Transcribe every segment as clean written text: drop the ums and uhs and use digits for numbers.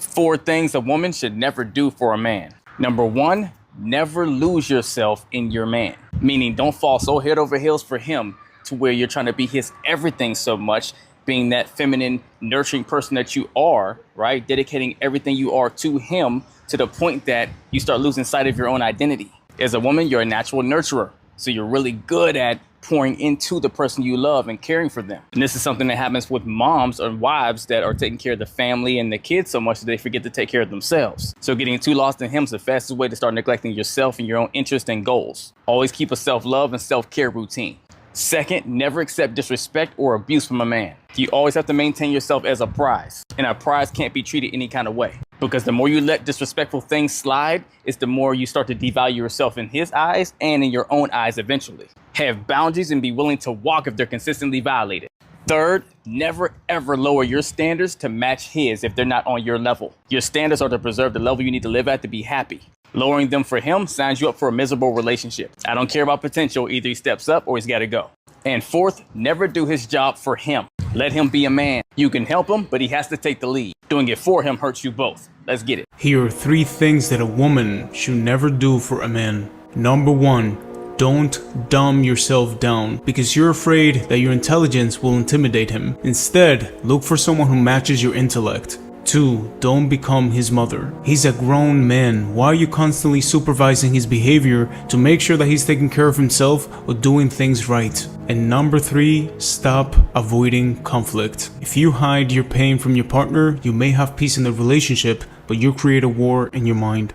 4 things a woman should never do for a man. Number 1, never lose yourself in your man. Meaning don't fall so head over heels for him to where you're trying to be his everything so much, being that feminine, nurturing person that you are, right? Dedicating everything you are to him to the point that you start losing sight of your own identity. As a woman, you're a natural nurturer. So you're really good at pouring into the person you love and caring for them. And this is something that happens with moms or wives that are taking care of the family and the kids so much that they forget to take care of themselves. So getting too lost in him is the fastest way to start neglecting yourself and your own interests and goals. Always keep a self-love and self-care routine. Second, never accept disrespect or abuse from a man. You always have to maintain yourself as a prize, and a prize can't be treated any kind of way. Because the more you let disrespectful things slide, it's the more you start to devalue yourself in his eyes and in your own eyes eventually. Have boundaries and be willing to walk if they're consistently violated. Third, never ever lower your standards to match his if they're not on your level. Your standards are to preserve the level you need to live at to be happy. Lowering them for him signs you up for a miserable relationship. I don't care about potential, either he steps up or he's got to go. And fourth, never do his job for him. Let him be a man. You can help him, but he has to take the lead. Doing it for him hurts you both. Let's get it. Here are 3 things that a woman should never do for a man. Number 1, don't dumb yourself down because you're afraid that your intelligence will intimidate him. Instead, look for someone who matches your intellect. 2, don't become his mother. He's a grown man. Why are you constantly supervising his behavior to make sure that he's taking care of himself or doing things right? And number 3, stop avoiding conflict. If you hide your pain from your partner, you may have peace in the relationship, but you'll create a war in your mind.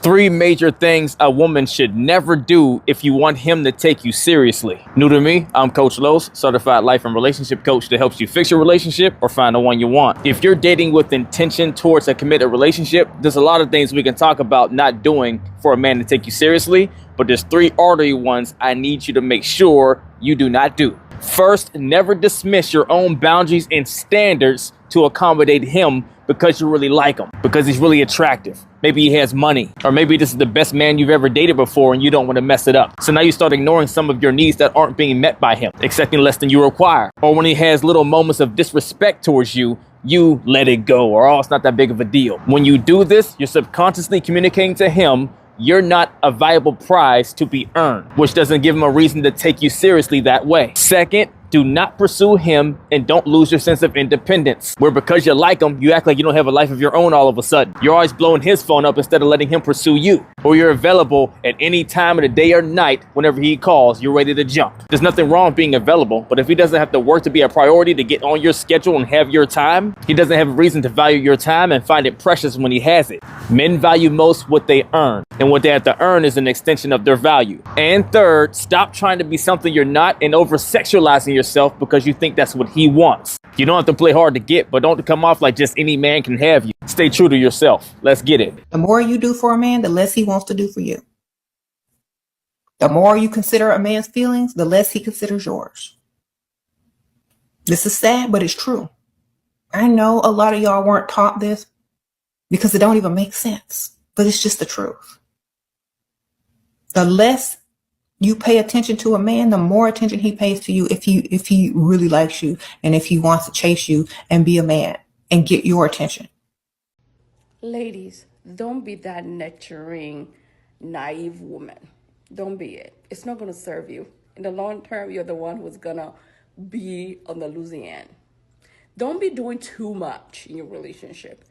3 major things a woman should never do if you want him to take you seriously. New to me, I'm Coach Los, certified life and relationship coach that helps you fix your relationship or find the one you want. If you're dating with intention towards a committed relationship, there's a lot of things we can talk about not doing for a man to take you seriously, but there's 3 artery ones I need you to make sure you do not do. First, never dismiss your own boundaries and standards to accommodate him because you really like him, because he's really attractive. Maybe he has money, or maybe this is the best man you've ever dated before and you don't want to mess it up. So now you start ignoring some of your needs that aren't being met by him, accepting less than you require. Or when he has little moments of disrespect towards you, you let it go, or oh, it's not that big of a deal. When you do this, you're subconsciously communicating to him you're not a viable prize to be earned, which doesn't give him a reason to take you seriously that way. Second, do not pursue him and don't lose your sense of independence, where because you like him, you act like you don't have a life of your own all of a sudden. You're always blowing his phone up instead of letting him pursue you. Or you're available at any time of the day or night. Whenever he calls, you're ready to jump. There's nothing wrong with being available, but if he doesn't have to work to be a priority to get on your schedule and have your time, he doesn't have a reason to value your time and find it precious when he has it. Men value most what they earn, and what they have to earn is an extension of their value. And third, stop trying to be something you're not and over-sexualizing yourself because you think that's what he wants. You don't have to play hard to get, but don't come off like just any man can have you. Stay true to yourself. Let's get it. The more you do for a man, the less he wants to do for you. The more you consider a man's feelings, the less he considers yours. This is sad, but it's true. I know a lot of y'all weren't taught this because it don't even make sense, but it's just the truth. The less you pay attention to a man, the more attention he pays to you if he really likes you and if he wants to chase you and be a man and get your attention. Ladies, don't be that nurturing, naive woman. Don't be it. It's not going to serve you. In the long term, you're the one who's going to be on the losing end. Don't be doing too much in your relationship.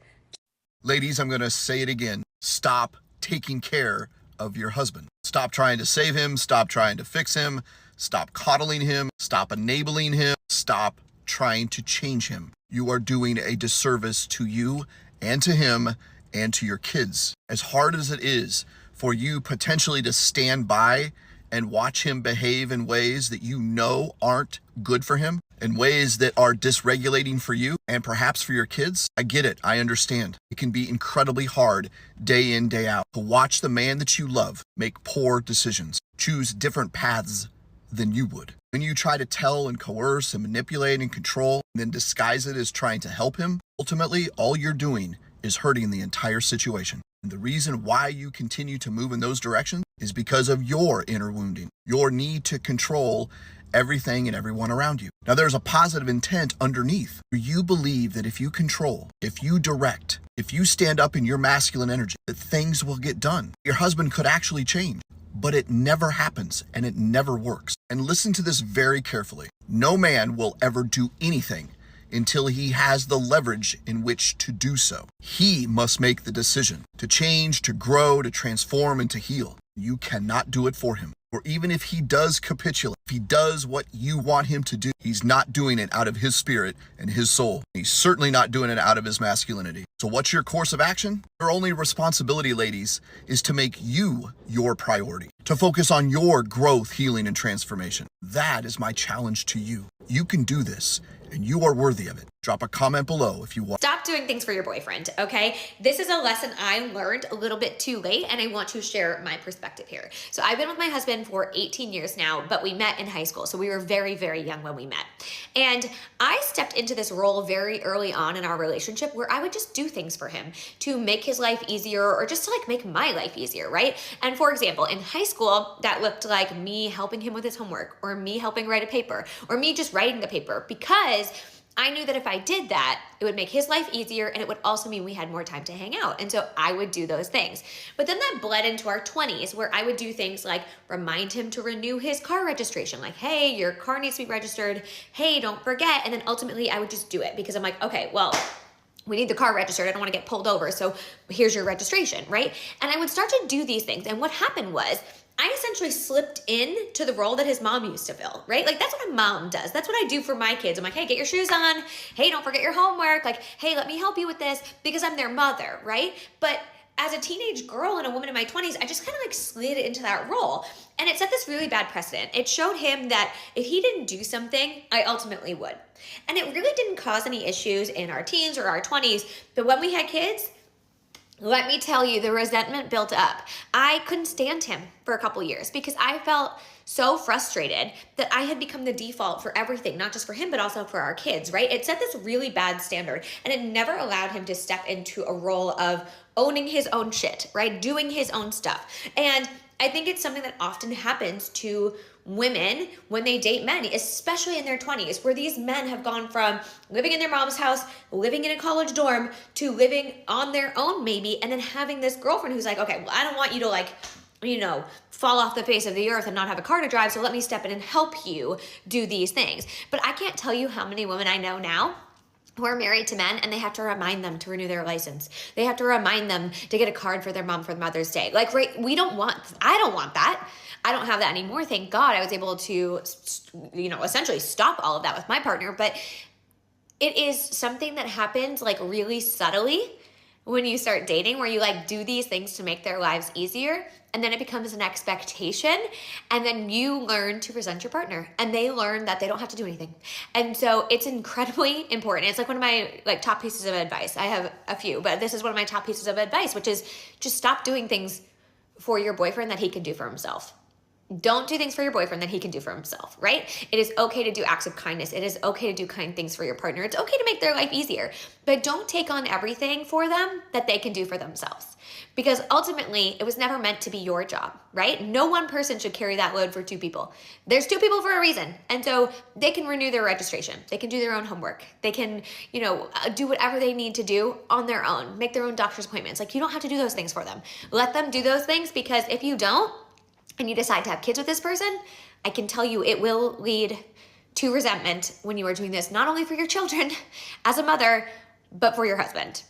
Ladies, I'm going to say it again. Stop taking care of your husband. Stop trying to save him. Stop trying to fix him. Stop coddling him. Stop enabling him. Stop trying to change him. You are doing a disservice to you and to him and to your kids. As hard as it is for you potentially to stand by and watch him behave in ways that you know aren't good for him, in ways that are dysregulating for you and perhaps for your kids, I get it. I understand. It can be incredibly hard day in, day out to watch the man that you love make poor decisions, choose different paths than you would. When you try to tell and coerce and manipulate and control, and then disguise it as trying to help him, ultimately all you're doing is hurting the entire situation. And the reason why you continue to move in those directions is because of your inner wounding, your need to control everything and everyone around you. Now, there's a positive intent underneath. You believe that if you control, if you direct, if you stand up in your masculine energy, that things will get done. Your husband could actually change, but it never happens and it never works. And listen to this very carefully. No man will ever do anything until he has the leverage in which to do so. He must make the decision to change, to grow, to transform, and to heal. You cannot do it for him. Or even if he does capitulate, if he does what you want him to do, he's not doing it out of his spirit and his soul. He's certainly not doing it out of his masculinity. So what's your course of action? Your only responsibility, ladies, is to make you your priority, to focus on your growth, healing, and transformation. That is my challenge to you. You can do this, and you are worthy of it. Drop a comment below if you want. Stop doing things for your boyfriend, okay? This is a lesson I learned a little bit too late, and I want to share my perspective here. So I've been with my husband for 18 years now, but we met in high school. So we were very, very young when we met. And I stepped into this role very early on in our relationship where I would just do things for him to make his life easier or just to like make my life easier, right? And for example, in high school, that looked like me helping him with his homework or me helping write a paper or me just writing the paper because I knew that if I did that, it would make his life easier and it would also mean we had more time to hang out. And so I would do those things. But then that bled into our 20s where I would do things like remind him to renew his car registration. Like, hey, your car needs to be registered. Hey, don't forget. And then ultimately I would just do it because I'm like, okay, well, we need the car registered. I don't want to get pulled over. So here's your registration, right? And I would start to do these things. And what happened was I essentially slipped into the role that his mom used to fill, right? Like that's what a mom does. That's what I do for my kids. I'm like, hey, get your shoes on. Hey, don't forget your homework. Like, hey, let me help you with this because I'm their mother, right? But as a teenage girl and a woman in my 20s, I just kind of like slid into that role. And it set this really bad precedent. It showed him that if he didn't do something, I ultimately would. And it really didn't cause any issues in our teens or our 20s. But when we had kids, let me tell you, the resentment built up. I couldn't stand him for a couple years because I felt so frustrated that I had become the default for everything, not just for him, but also for our kids, right? It set this really bad standard and it never allowed him to step into a role of owning his own shit, right? Doing his own stuff. And I think it's something that often happens to women when they date men, especially in their 20s, where these men have gone from living in their mom's house, living in a college dorm, to living on their own maybe, and then having this girlfriend who's like, okay, well, I don't want you to like, you know, fall off the face of the earth and not have a car to drive, so let me step in and help you do these things. But I can't tell you how many women I know now who are married to men and they have to remind them to renew their license. They have to remind them to get a card for their mom for Mother's Day. Like, right, I don't want that. I don't have that anymore. Thank God I was able to, you know, essentially stop all of that with my partner. But it is something that happens like really subtly when you start dating, where you like do these things to make their lives easier. And then it becomes an expectation. And then you learn to resent your partner and they learn that they don't have to do anything. And so it's incredibly important. It's like one of my like top pieces of advice. I have a few, but this is one of my top pieces of advice, which is just stop doing things for your boyfriend that he can do for himself. Don't do things for your boyfriend that he can do for himself, right? It is okay to do acts of kindness. It is okay to do kind things for your partner. It's okay to make their life easier, but don't take on everything for them that they can do for themselves, because ultimately it was never meant to be your job, right? No one person should carry that load for two people. There's two people for a reason. And so they can renew their registration. They can do their own homework. They can, you know, do whatever they need to do on their own, make their own doctor's appointments. Like, you don't have to do those things for them. Let them do those things, because if you don't, and you decide to have kids with this person, I can tell you it will lead to resentment when you are doing this, not only for your children as a mother, but for your husband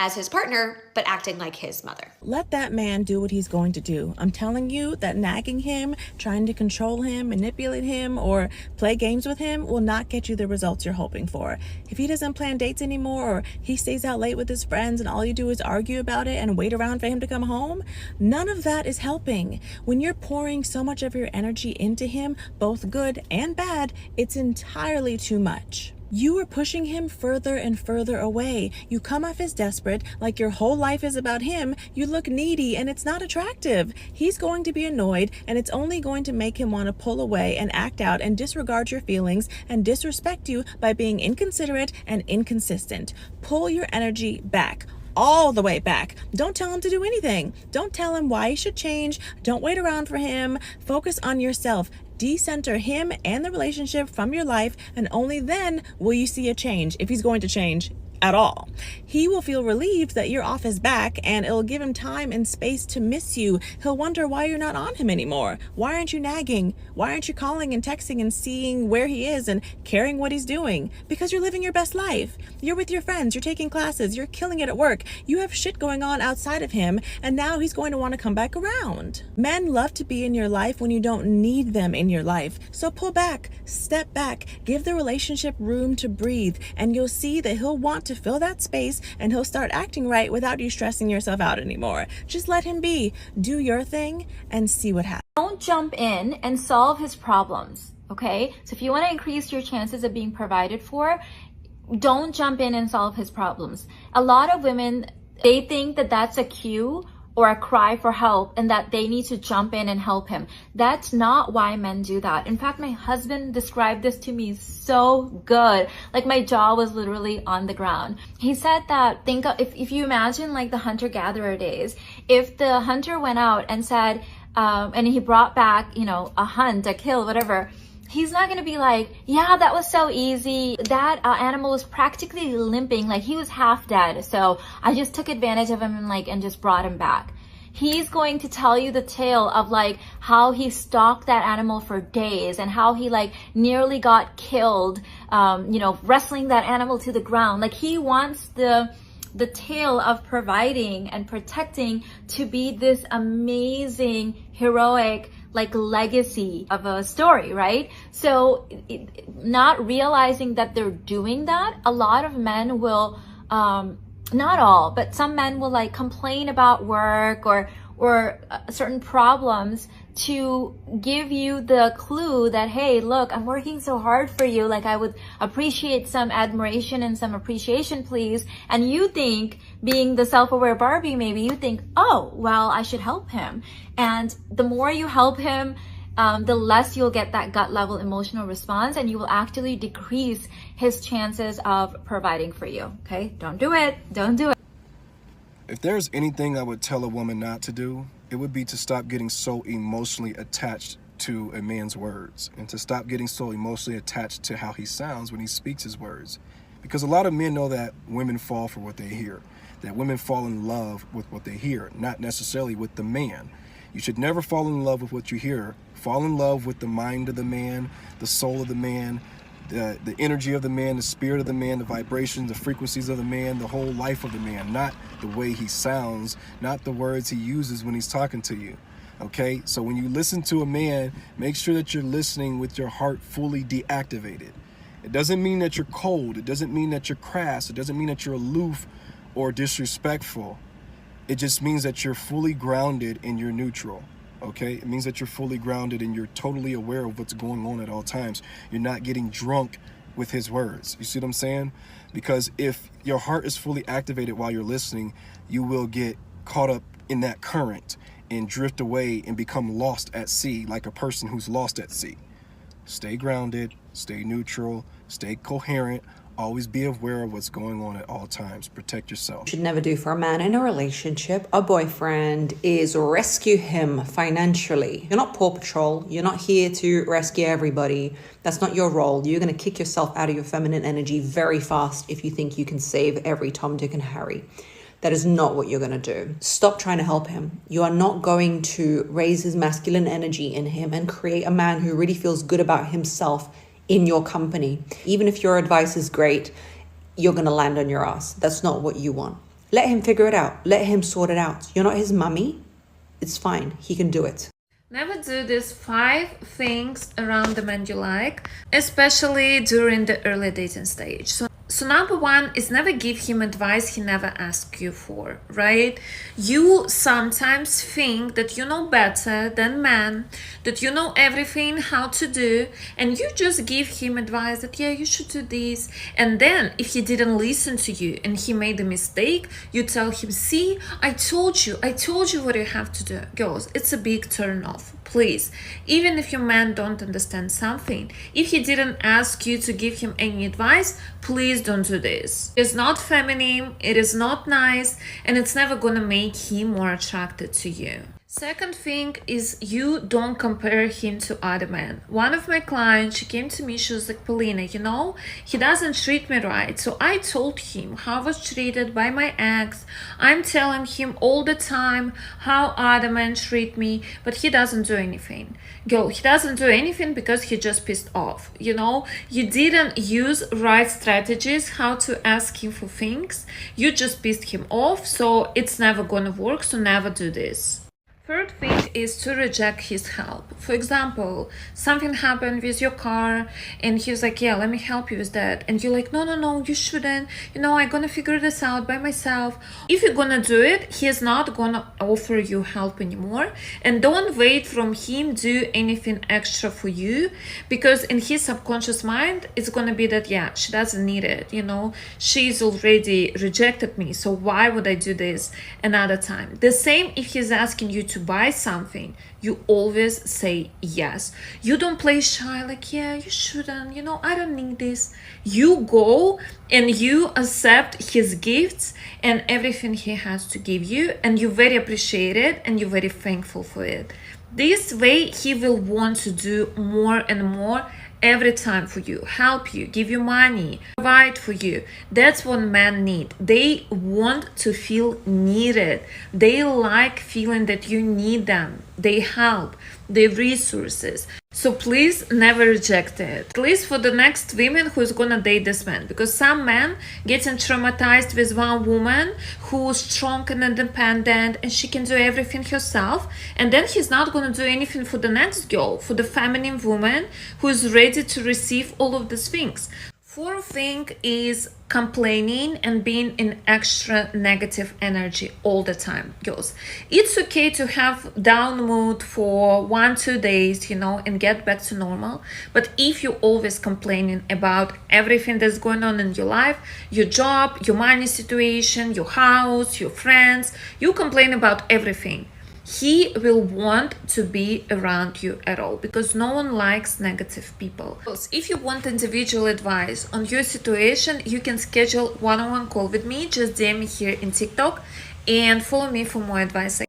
as his partner, but acting like his mother. Let that man do what he's going to do. I'm telling you that nagging him, trying to control him, manipulate him, or play games with him will not get you the results you're hoping for. If he doesn't plan dates anymore, or he stays out late with his friends and all you do is argue about it and wait around for him to come home, none of that is helping. When you're pouring so much of your energy into him, both good and bad, it's entirely too much. You are pushing him further and further away. You come off as desperate, like your whole life is about him. You look needy and it's not attractive. He's going to be annoyed, and it's only going to make him want to pull away and act out and disregard your feelings and disrespect you by being inconsiderate and inconsistent. Pull your energy back. all the way back. Don't tell him to do anything. Don't tell him why he should change. Don't wait around for him. Focus on yourself. Decenter him and the relationship from your life, and only then will you see a change, if he's going to change at all. He will feel relieved that you're off his back, and it'll give him time and space to miss you. He'll wonder why you're not on him anymore. Why aren't you nagging? Why aren't you calling and texting and seeing where he is and caring what he's doing? Because you're living your best life. You're with your friends, you're taking classes, you're killing it at work. You have shit going on outside of him, and now he's going to want to come back around. Men love to be in your life when you don't need them in your life. So pull back, step back, give the relationship room to breathe, and you'll see that he'll want to fill that space, and he'll start acting right without you stressing yourself out anymore. Just let him be. Do your thing and see what happens. Don't jump in and solve his problems, okay? So if you want to increase your chances of being provided for, don't jump in and solve his problems. A lot of women, they think that that's a cue or a cry for help and that they need to jump in and help him. That's not why men do that. In fact, my husband described this to me so good. Like my jaw was literally on the ground. He said that, think of, if you imagine like the hunter-gatherer days, if the hunter went out and said, and he brought back, you know, a hunt, a kill, whatever, he's not gonna be like, yeah, that was so easy. That animal was practically limping, like he was half dead. So I just took advantage of him and just brought him back. He's going to tell you the tale of like how he stalked that animal for days and how he like nearly got killed, wrestling that animal to the ground. Like he wants the tale of providing and protecting to be this amazing, heroic, like legacy of a story, right? So not realizing that they're doing that, a lot of men will, not all, but some men will like complain about work or certain problems to give you the clue that, hey, look, I'm working so hard for you. Like I would appreciate some admiration and some appreciation, please. And you think, being the self-aware Barbie, maybe you think, oh, well, I should help him. And the more you help him, the less you'll get that gut level emotional response, and you will actually decrease his chances of providing for you. Okay? Don't do it. Don't do it. If there's anything I would tell a woman not to do, it would be to stop getting so emotionally attached to a man's words, and to stop getting so emotionally attached to how he sounds when he speaks his words. Because a lot of men know that women fall for what they hear, that women fall in love with what they hear, not necessarily with the man. You should never fall in love with what you hear. Fall in love with the mind of the man, the soul of the man, the energy of the man, the spirit of the man, the vibrations, the frequencies of the man, the whole life of the man, not the way he sounds, not the words he uses when he's talking to you. Okay? So when you listen to a man, make sure that you're listening with your heart fully deactivated. It doesn't mean that you're cold. It doesn't mean that you're crass. It doesn't mean that you're aloof or disrespectful. It just means that you're fully grounded and you're neutral. Okay? It means that you're fully grounded and you're totally aware of what's going on at all times. You're not getting drunk with his words. You see what I'm saying? Because if your heart is fully activated while you're listening, you will get caught up in that current and drift away and become lost at sea, like a person who's lost at sea. Stay grounded, stay neutral, stay coherent. Always be aware of what's going on at all times. Protect yourself. You should never do for a man in a relationship, a boyfriend, is rescue him financially. You're not Paw Patrol. You're not here to rescue everybody. That's not your role. You're going to kick yourself out of your feminine energy very fast if you think you can save every Tom, Dick, and Harry. That is not what you're going to do. Stop trying to help him. You are not going to raise his masculine energy in him and create a man who really feels good about himself in your company. Even if your advice is great, you're going to land on your ass. That's not what you want. Let him figure it out. Let him sort it out. You're not his mummy. It's fine. He can do it. Never do these 5 things around the man you like, especially during the early dating stage. So number 1 is never give him advice he never asked you for, right? You sometimes think that you know better than men, that you know everything how to do, and you just give him advice that, yeah, you should do this. And then if he didn't listen to you and he made a mistake, you tell him, see, I told you what you have to do. Girls, it's a big turn off. Please, even if your man don't understand something, if he didn't ask you to give him any advice, please don't do this. It's not feminine, it is not nice, and it's never gonna make him more attracted to you. Second thing is you don't compare him to other men. One of my clients, she came to me, she was like, Polina, you know, he doesn't treat me right. So I told him how I was treated by my ex. I'm telling him all the time how other men treat me, but he doesn't do anything. Girl, he doesn't do anything because he just pissed off. You know, you didn't use right strategies how to ask him for things. You just pissed him off, so it's never gonna work, so never do this. Third thing is to reject his help. For example, something happened with your car and he's like, yeah, let me help you with that. And you're like, no, you shouldn't. You know, I'm gonna figure this out by myself. If you're gonna do it, he's not gonna offer you help anymore. And don't wait from him do anything extra for you, because in his subconscious mind, it's gonna be that, yeah, she doesn't need it. You know, she's already rejected me. So why would I do this another time? The same if he's asking you to buy something, you always say yes. You don't play shy like, yeah, you shouldn't, you know, I don't need this. You go and you accept his gifts and everything he has to give you, and you very appreciate it and you're very thankful for it. This way he will want to do more and more every time for you, help you, give you money, provide for you. That's what men need. They want to feel needed. They like feeling that you need them. They help, they resources. So please never reject it. At least for the next women who's gonna date this man, because some men getting traumatized with one woman who's strong and independent and she can do everything herself, and then he's not gonna do anything for the next girl, for the feminine woman who is ready to receive all of these things. Fourth thing is complaining and being in extra negative energy all the time, girls. It's okay to have down mood for 1-2 days, you know, and get back to normal. But if you're always complaining about everything that's going on in your life, your job, your money situation, your house, your friends, you complain about everything, he will want to be around you at all, because no one likes negative people. If you want individual advice on your situation, you can schedule one-on-one call with me. Just DM me here in TikTok and follow me for more advice.